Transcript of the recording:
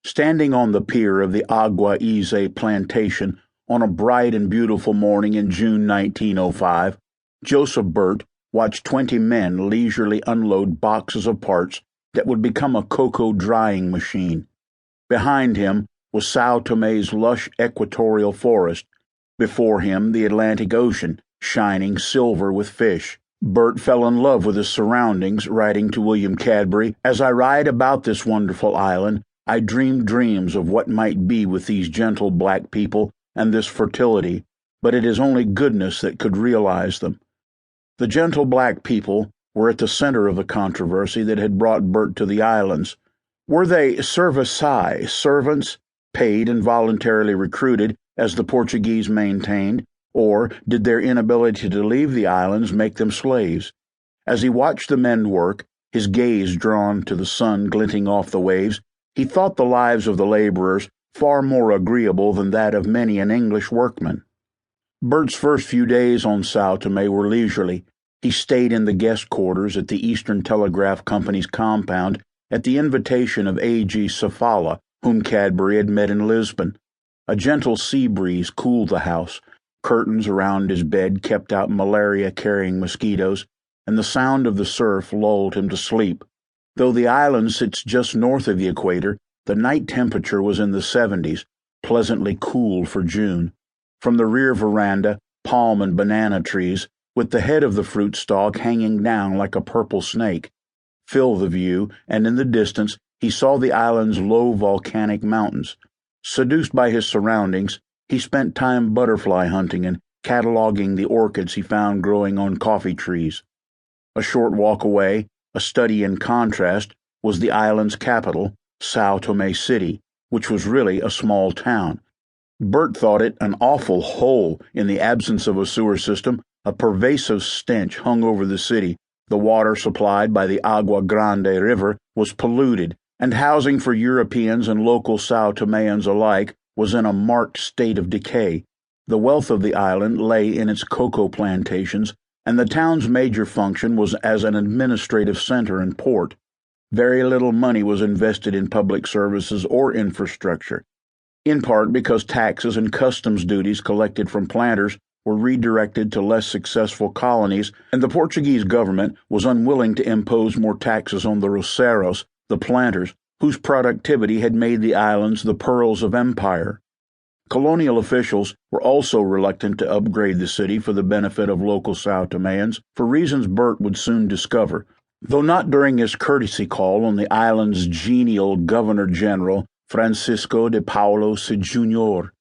Standing on the pier of the Agua Ize plantation on a bright and beautiful morning in June 1905, Joseph Burtt watched 20 men leisurely unload boxes of parts that would become a cocoa drying machine. Behind him was So Tomé's lush equatorial forest. Before him, the Atlantic Ocean, shining silver with fish. Burtt fell in love with his surroundings, writing to William Cadbury, "As I ride about this wonderful island, I dream dreams of what might be with these gentle black people and this fertility, but it is only goodness that could realize them." The gentle black people were at the center of the controversy that had brought Burtt to the islands. Were they servaçae, servants, paid and voluntarily recruited, as the Portuguese maintained, or did their inability to leave the islands make them slaves? As he watched the men work, his gaze drawn to the sun glinting off the waves, he thought the lives of the laborers far more agreeable than that of many an English workman. Burtt's first few days on So Tomé were leisurely. He stayed in the guest quarters at the Eastern Telegraph Company's compound at the invitation of A.G. Safala, whom Cadbury had met in Lisbon. A gentle sea breeze cooled the house. Curtains around his bed kept out malaria-carrying mosquitoes, and the sound of the surf lulled him to sleep. Though the island sits just north of the equator, the night temperature was in the 70s, pleasantly cool for June. From the rear veranda, palm and banana trees, with the head of the fruit stalk hanging down like a purple snake, filled the view, and in the distance he saw the island's low volcanic mountains. Seduced by his surroundings, he spent time butterfly hunting and cataloging the orchids he found growing on coffee trees. A short walk away, a study in contrast, was the island's capital, So Tomé City, which was really a small town. Burtt thought it an awful hole in the absence of a sewer system. A pervasive stench hung over the city. The water supplied by the Agua Grande River was polluted, and housing for Europeans and local So Tomeans alike was in a marked state of decay. The wealth of the island lay in its cocoa plantations, and the town's major function was as an administrative center and port. Very little money was invested in public services or infrastructure, in part because taxes and customs duties collected from planters were redirected to less successful colonies, and the Portuguese government was unwilling to impose more taxes on the roceros, the planters, whose productivity had made the islands the pearls of empire. Colonial officials were also reluctant to upgrade the city for the benefit of local So Tomeans, for reasons Burtt would soon discover. Though not during his courtesy call on the island's genial Governor-General, Francisco de Paulo Jr.,